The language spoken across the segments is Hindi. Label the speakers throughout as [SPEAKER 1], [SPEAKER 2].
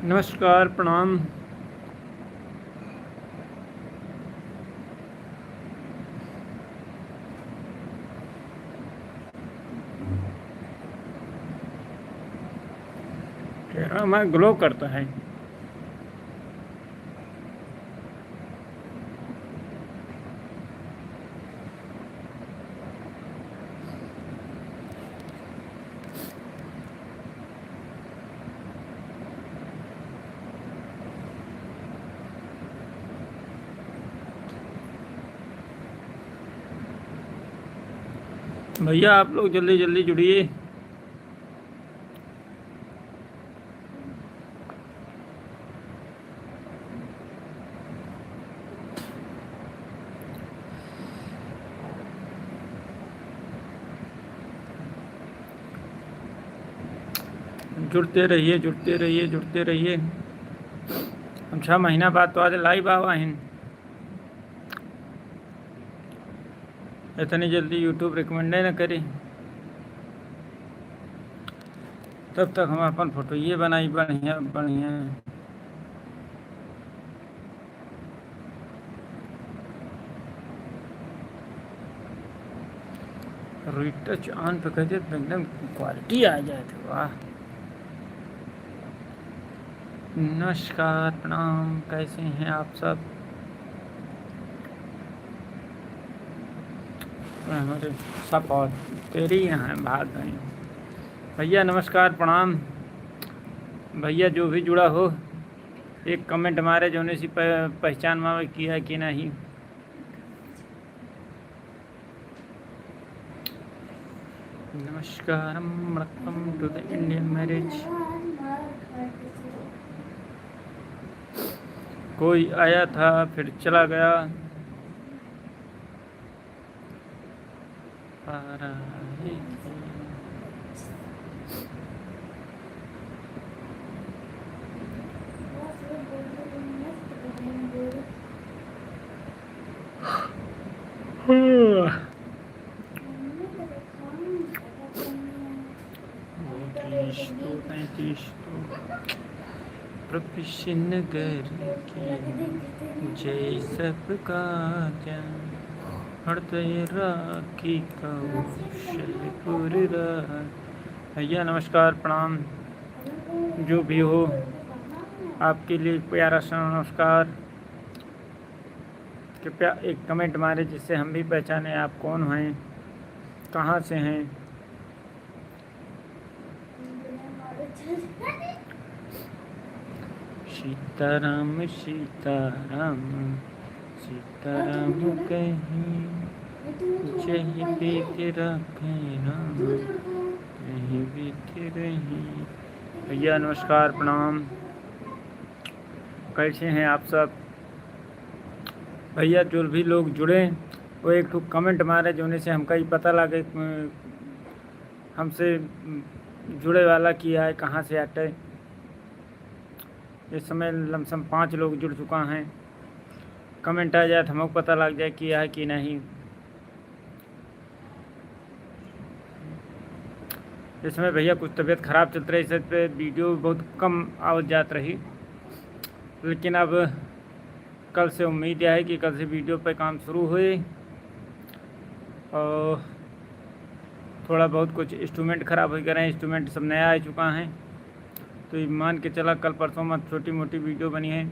[SPEAKER 1] नमस्कार, प्रणाम। चेहरा हमारा ग्लो करता है। भैया आप लोग जल्दी जल्दी जुड़िए। जुड़ते रहिए, जुड़ते रहिए, जुड़ते रहिए। हम 6 महीना बाद तो आज लाइव आवा हैं। इतनी जल्दी यूट्यूब रिकमेंड न करे। तब तक हम अपन फोटो ये बनाई बढ़िया बढ़िया। रिटच ऑन पे कहते एकदम क्वालिटी आ जाए थे। वाह। नमस्कार, प्रणाम, कैसे हैं आप सब? हमारे सब और तेरी यहाँ भाग गए। भैया नमस्कार, प्रणाम। भैया जो भी जुड़ा हो एक कमेंट मारे जो ने सी पहचान मावे किया कि नहीं। नमस्कार, welcome to the Indian marriage. कोई आया था फिर चला गया। नगर की जय सबका जान हृदय राखी कौशलपुर। भैया नमस्कार, प्रणाम। जो भी हो आपके लिए प्यारा सा नमस्कार। कृपया एक कमेंट मारे जिससे हम भी पहचाने आप कौन हैं, कहाँ से हैं। सीताराम सीताराम सीताराम कहीं जय बीत रखे राम कहीं बीत रही। भैया नमस्कार, प्रणाम। कैसे हैं आप सब? भैया जो भी लोग जुड़े वो एक तो कमेंट मारे जोने से हमका ही पता लगे हमसे जुड़े वाला किया है, कहाँ से आते। इस समय लमसम 5 लोग जुड़ चुका हैं। कमेंट आ जाए तो हमको पता लग जाए किया है कि नहीं। इसमें भैया कुछ तबीयत ख़राब चल रही है, इस पे वीडियो बहुत कम आवाज़ जात रही। लेकिन अब कल से उम्मीद है कि कल से वीडियो पे काम शुरू हुए। और थोड़ा बहुत कुछ इंस्ट्रूमेंट ख़राब हो गए हैं, इंस्ट्रूमेंट सब नया आ चुका है। तो मान के चला कल परसों में छोटी मोटी वीडियो बनी है,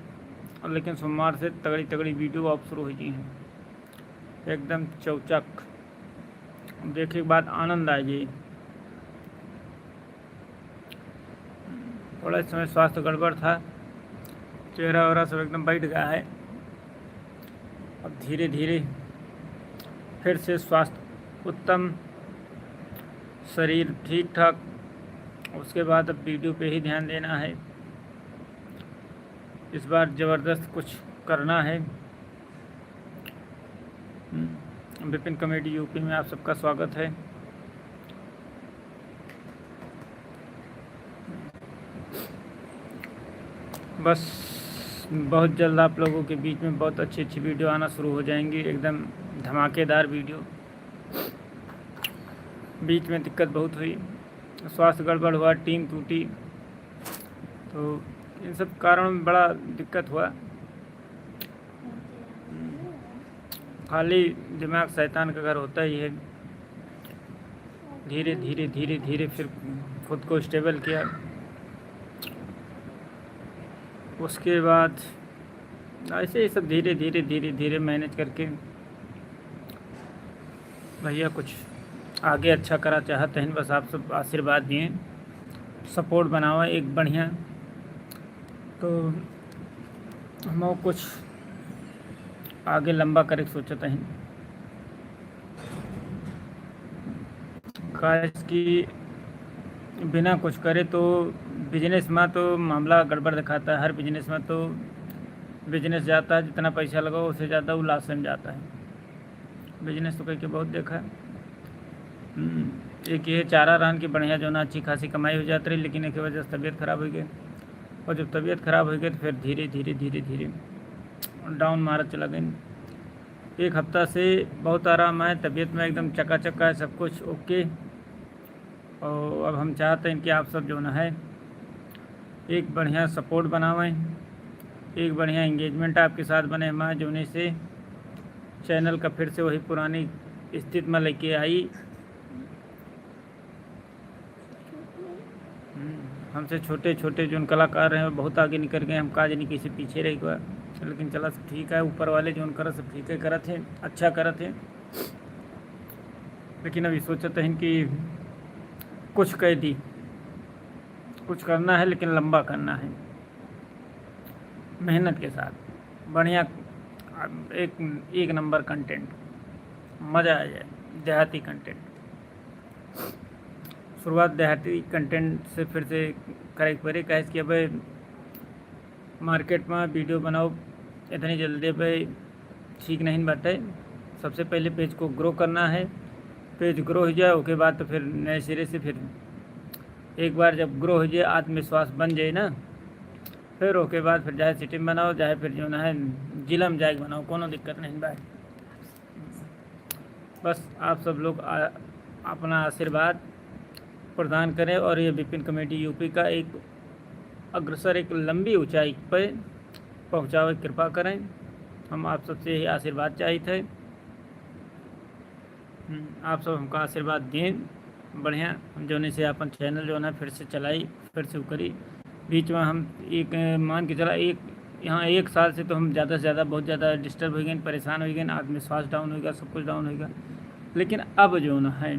[SPEAKER 1] और लेकिन सोमवार से तगड़ी तगड़ी वीडियो आप शुरू हो गई हैं एकदम चौचक। देखने के बाद आनंद आ जाए। थोड़ा इस समय स्वास्थ्य गड़बड़ था, चेहरा वगैरह सब एकदम बैठ गया है। अब धीरे धीरे फिर से स्वास्थ्य उत्तम, शरीर ठीक ठाक। उसके बाद अब वीडियो पे ही ध्यान देना है। इस बार ज़बरदस्त कुछ करना है। विपिन कॉमेडी यूपी में आप सबका स्वागत है। बस बहुत जल्द आप लोगों के बीच में बहुत अच्छी अच्छी वीडियो आना शुरू हो जाएंगी, एकदम धमाकेदार वीडियो। बीच में दिक्कत बहुत हुई, स्वास्थ्य गड़बड़ हुआ, टीम टूटी, तो इन सब कारणों में बड़ा दिक्कत हुआ। खाली दिमाग शैतान का घर होता ही है। धीरे धीरे धीरे धीरे फिर खुद को स्टेबल किया। उसके बाद ऐसे ही सब धीरे धीरे धीरे धीरे मैनेज करके भैया कुछ आगे अच्छा करा चाहते हैं। बस आप सब आशीर्वाद दिए, सपोर्ट बनावा एक बढ़िया, तो हम कुछ आगे लंबा करे सोचते हैं। खास कि बिना कुछ करे तो बिजनेस में तो मामला गड़बड़ दिखाता है। हर बिजनेस में तो बिजनेस जाता है, जितना पैसा लगाओ उससे ज़्यादा वो लॉस में जाता है। बिजनेस तो कहीं के बहुत देखा है। एक ये चारा रहन की बढ़िया जो ना अच्छी खासी कमाई हो जाती रही, लेकिन एक वजह से तबीयत ख़राब हो गई। और जब तबीयत ख़राब हो गई तो फिर धीरे धीरे धीरे धीरे डाउन मारत चला गई। एक हफ्ता से बहुत आराम है, तबीयत में एकदम चकाचक है, सब कुछ ओके। और अब हम चाहते हैं कि आप सब जो है एक बढ़िया सपोर्ट बनावें, एक बढ़िया एंगेजमेंट आपके साथ बने हमारे जोने से चैनल का फिर से वही पुरानी स्थिति में लेके आई। हमसे छोटे छोटे जो कलाकार हैं वो बहुत आगे निकल गए, हम काज नहीं किसी पीछे रह गए। लेकिन चला सब ठीक है, ऊपर वाले जो कर सब ठीक है करत हैं, अच्छा करत हैं। लेकिन अभी सोचते हैं कि कुछ कह दी, कुछ करना है लेकिन लंबा करना है, मेहनत के साथ बढ़िया एक नंबर कंटेंट, मज़ा आ जाए। देहाती कंटेंट, शुरुआत देहाती कंटेंट से फिर से करे पड़े। कहे कि अब मार्केट में वीडियो बनाओ इतनी जल्दी भाई ठीक नहीं बाटे। सबसे पहले पेज को ग्रो करना है। पेज ग्रो हो जाए उसके बाद तो फिर नए सिरे से फिर एक बार जब ग्रो हो जाए, आत्मविश्वास बन जाए ना, फिर उसके बाद फिर चाहे सिटी में बनाओ, चाहे फिर जो है जिला में जाके बनाओ, कोनो दिक्कत नहीं भाई। बस आप सब लोग अपना आशीर्वाद प्रदान करें और ये विपिन कमेटी यूपी का एक अग्रसर एक लंबी ऊंचाई पर पहुंचावे कृपा करें। हम आप सबसे यही आशीर्वाद चाहिए। आप सब हमको आशीर्वाद दें बढ़िया, जोने से अपन चैनल जो है फिर से चलाई, फिर से करी। बीच में हम एक मान के चला यहाँ एक साल से तो हम ज़्यादा से ज़्यादा बहुत ज़्यादा डिस्टर्ब हो गए, परेशान हो गए, आत्मविश्वास डाउन होगा, सब कुछ डाउन होगा। लेकिन अब जो है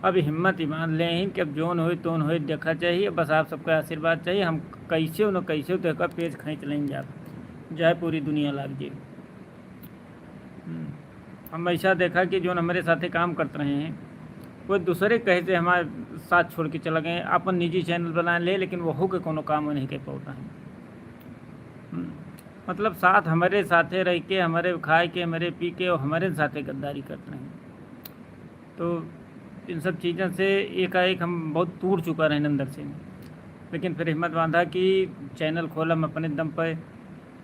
[SPEAKER 1] अब हिम्मत ईमान ले ही कि अब जोन हो तोन हो देखा चाहिए। बस आप सबका आशीर्वाद चाहिए। हम कैसे हो न कैसे हो तो पेज खींच लेंगे, आप जाए पूरी दुनिया लाग जाए। हम ऐसा देखा कि जो हमारे साथ काम करते रहे हैं वो दूसरे कहे से हमारे साथ छोड़ के चला गए, अपन निजी चैनल बना ले, लेकिन वो हो के कोनो काम नहीं कह पाता है। मतलब साथ हमारे साथे रह के, हमारे खाए के, हमारे पी के और हमारे साथे गद्दारी करते हैं। तो इन सब चीज़ों से एकाएक हम बहुत टूट चुका रहे अंदर से। लेकिन फिर हिम्मत बांधा कि चैनल खोला हम अपने दम पर,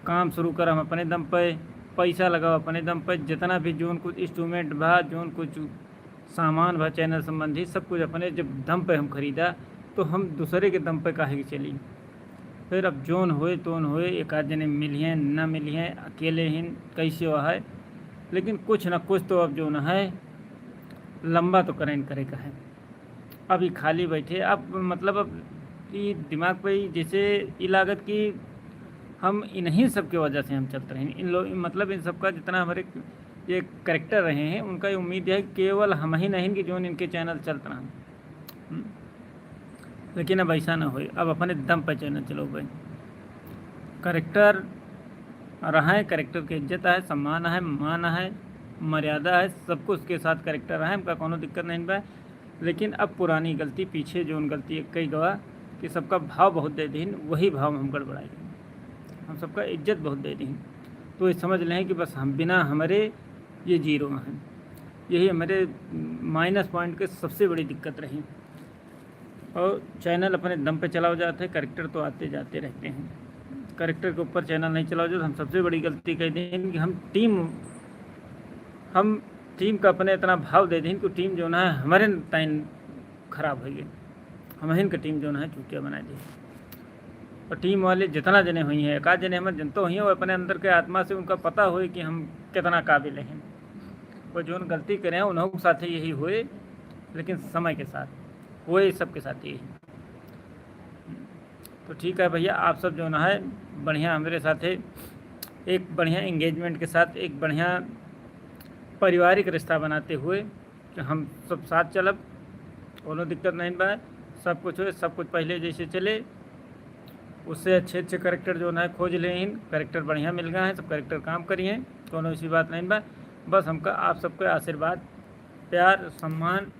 [SPEAKER 1] काम शुरू कर हम अपने दम पर, पैसा लगाओ अपने दम पर, जितना भी जोन कुछ इंस्ट्रूमेंट भा, जोन कुछ सामान भा चैनल संबंधी सब कुछ अपने जब दम पे हम ख़रीदा, तो हम दूसरे के दम पे काहे की चली। फिर अब जोन होए तोन होए, एक आध जने मिलिए न मिलिए, अकेले ही कैसे हुआ है, लेकिन कुछ न कुछ तो अब जो न है लंबा तो करें का है। अभी खाली बैठे अब मतलब अब ये दिमाग पे जैसे ये लागत कि हम इन्हीं सब की वजह से हम चलते रहे। इन लोग मतलब इन सब का जितना हमारे ये करेक्टर रहे हैं उनका ये उम्मीद है केवल हम ही नहीं कि जो इनके चैनल चलते रहें। लेकिन अब ऐसा ना हो, अब अपने दम पर चैनल चलो भाई। करेक्टर रहा है, करेक्टर की इज्जत है, सम्मान है, मान है, मर्यादा है, सब कुछ उसके साथ करेक्टर है, हमका कोनो दिक्कत नहीं बा। लेकिन अब पुरानी गलती पीछे जो उन गलती कई गवा कि सबका भाव बहुत दे दी, वही भाव हम गड़बड़ाए, हम सबका इज्जत बहुत दे दी। तो ये समझ लें कि बस हम बिना हमारे ये जीरो हैं, यही हमारे माइनस पॉइंट के सबसे बड़ी दिक्कत रही। और चैनल अपने दम पे चलाओ जाते हैं, करेक्टर तो आते जाते रहते हैं। करेक्टर के ऊपर चैनल नहीं चलाओ जाते, हम सबसे बड़ी गलती कह दें कि हम टीम का अपने इतना भाव दे दें कि टीम जो है हमारे टाइम ख़राब हो गई, हम इनका टीम जो है चूतिया बना दी। और टीम वाले जितना जने हुई हैं, एक आध जने हमें जनता हुई हैं, वो अपने अंदर के आत्मा से उनका पता होए कि हम कितना काबिल हैं। वो जो गलती करें उन्हों के साथ यही हुए, लेकिन समय के साथ हुए सबके साथ यही। तो ठीक है भैया, आप सब जो है बढ़िया हमारे साथ है, एक बढ़िया इंगेजमेंट के साथ एक बढ़िया पारिवारिक रिश्ता बनाते हुए कि हम सब साथ चलब, कोनो दिक्कत नहीं बा, सब कुछ हो, सब कुछ पहले जैसे चले, उससे अच्छे अच्छे करेक्टर जो है खोज लें। करेक्टर बढ़िया मिल गए हैं, सब करेक्टर काम करिए, कोनो ऐसी बात नहीं बा। बस हमका आप सबके आशीर्वाद, प्यार, सम्मान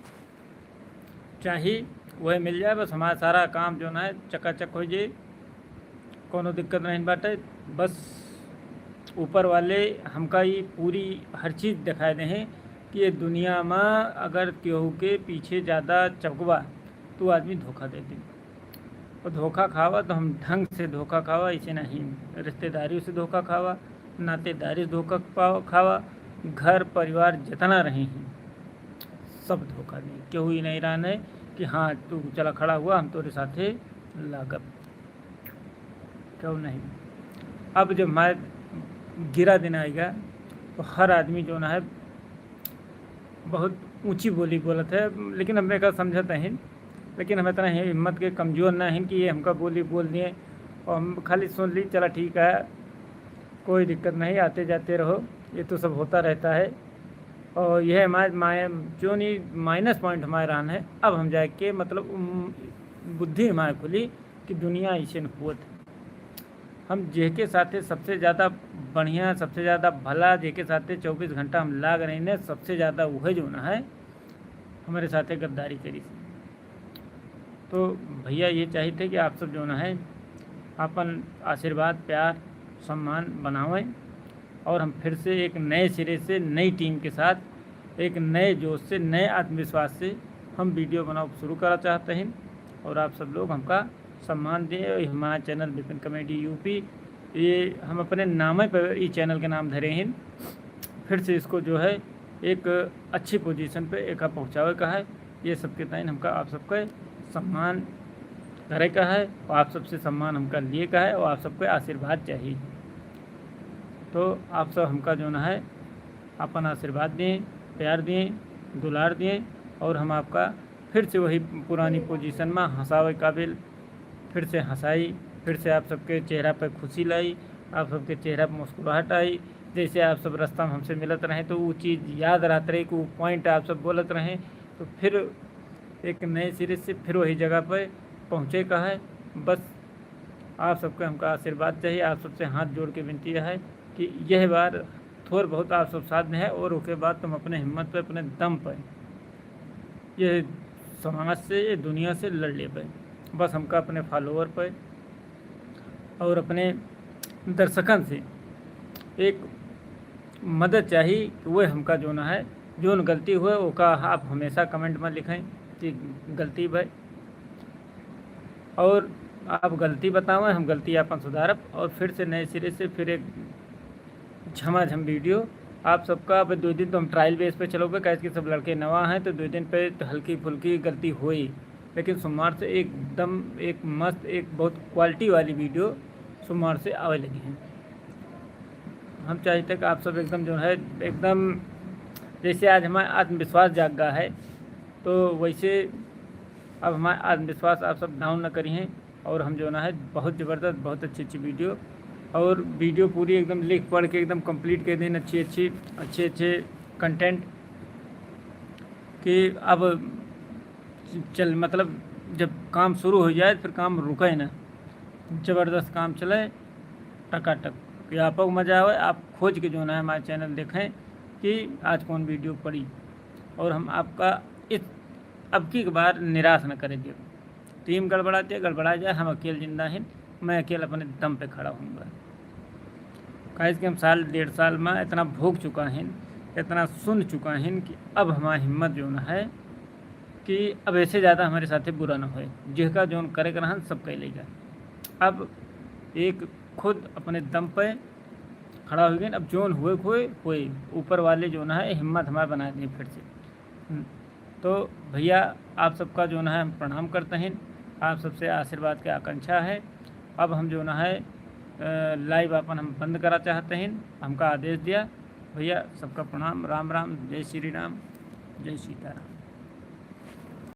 [SPEAKER 1] चाहिए, वह मिल जाए। बस हमारा सारा काम जो है चकाचक हो जाए, कोनो दिक्कत नहीं बाटे। बस ऊपर वाले हमका ये पूरी हर चीज़ दिखाए दें कि ये दुनिया में अगर केहू के पीछे ज़्यादा चबकवा तो आदमी धोखा दे दे, और धोखा खावा तो हम ढंग से धोखा खावा, इसे नहीं रिश्तेदारियों से धोखा खावा, नातेदारी से धोखा खावा, घर परिवार जितना रहे हैं सब धोखा दें। केहू ही नहीं रहने कि हाँ तू चला खड़ा हुआ हम तोरे साथे लागब, क्यों नहीं। अब जब हमारे गिरा दिन आएगा तो हर आदमी जो ना है बहुत ऊंची बोली बोलत है, लेकिन हमें का समझता है, लेकिन हमें इतना हिम्मत के कमज़ोर ना है कि ये हमका बोली बोल दिए और हम खाली सुन ली, चला ठीक है कोई दिक्कत नहीं, आते जाते रहो, ये तो सब होता रहता है। और यह हमारे जो नहीं माइनस पॉइंट हमारे रहन है। अब हम जाके मतलब बुद्धि हमारे खुली कि दुनिया ऐसे होत है। हम जेके साथे सबसे ज़्यादा बढ़िया, सबसे ज़्यादा भला जेके साथे 24 घंटा हम लाग रहे हैं, सबसे ज़्यादा वह जो ना है हमारे साथे गद्दारी करी। तो भैया ये चाहिए कि आप सब जो ना है अपन आशीर्वाद, प्यार, सम्मान बनावें, और हम फिर से एक नए सिरे से नई टीम के साथ एक नए जोश से, नए आत्मविश्वास से हम वीडियो बनाना शुरू करना चाहते हैं। और आप सब लोग हमका सम्मान दें। हमारा चैनल विपिन कॉमेडी यूपी, ये हम अपने नाम पर ये चैनल के नाम धरे हैं, फिर से इसको जो है एक अच्छी पोजीशन पे एक पहुँचावे का है। ये सबके टाइम हमका आप सबका सम्मान करे का है, और आप सबसे सम्मान हमका लिए का है, और आप सबको आशीर्वाद चाहिए। तो आप सब हमका जो ना है अपन आशीर्वाद दें, प्यार दें, दुलार दें, और हम आपका फिर से वही पुरानी पोजीशन में हंसावे काबिल फिर से हंसाई, फिर से आप सबके चेहरा पर खुशी लाई, आप सबके चेहरा पर मुस्कुराहट आई। जैसे आप सब रास्ता में हमसे मिलत रहें तो वो चीज़ याद रहते रहे, कि वो पॉइंट आप सब बोलत रहें, तो फिर एक नए सिरे से फिर वही जगह पर पहुँचे का है। बस आप सबका हमका आशीर्वाद चाहिए। आप सबसे हाथ जोड़ के विनती है कि यह बार थोड़ा बहुत आप सब साथ में है, और उसके बाद तुम अपने हिम्मत पे, अपने दम पर ये समाज से, ये दुनिया से लड़ ले पाए। बस हमका अपने फॉलोअर पर और अपने दर्शकन से एक मदद चाहिए कि वह हमका जो ना है जो गलती हुए वो का आप हमेशा कमेंट में लिखें कि गलती भाई, और आप गलती बतावें, हम गलती अपन सुधारब, और फिर से नए सिरे से फिर एक झमाझम वीडियो आप सबका। अब 2 दिन तो हम ट्रायल बेस पे चलोगे, कैसे कि सब लड़के नवा हैं, तो 2 दिन पे तो हल्की फुल्की गलती हुई, लेकिन सोमवार से एकदम एक मस्त, एक बहुत क्वालिटी वाली वीडियो सोमवार से आवे लगी हैं। हम चाहते कि आप सब एकदम जो है एकदम जैसे आज हमारा आत्मविश्वास जागा है, तो वैसे अब हमारा आत्मविश्वास आप सब डाउन न करिए, और हम जो ना है बहुत ज़बरदस्त, बहुत अच्छी अच्छी वीडियो, और वीडियो पूरी एकदम लिख पढ़ के एकदम कंप्लीट कर दें, अच्छे कंटेंट कि अब चल मतलब जब काम शुरू हो जाए फिर काम रुके ना, ज़बरदस्त काम चले टकाटक, कि आपको मज़ा आए। आप खोज के जो है हमारे चैनल देखें कि आज कौन वीडियो पड़ी, और हम आपका इस अब की बार निराश न करेंगे। टीम गड़बड़ा जाए, हम अकेले जिंदा हैं, मैं अकेले अपने दम पे खड़ा हूँगा। कैसे कि हम 1.5 साल में इतना भोग चुका हैं, इतना सुन चुका हैं, कि अब हमारी हिम्मत जो न है कि अब ऐसे ज़्यादा हमारे साथ बुरा ना होए, जिसका जो करे रहन सब कह लेगा। अब एक खुद अपने दम पे खड़ा हो गए, अब जोन हुए ऊपर वाले जो ना है हिम्मत हमारे बना दें फिर से। तो भैया आप सबका जो ना है हम प्रणाम करते हैं, आप सबसे आशीर्वाद की आकांक्षा है, अब हम जो ना है लाइव अपन हम बंद करा चाहते हैं, हमका आदेश दिया। भैया सबका प्रणाम, राम राम, जय श्री राम, जय सीताराम।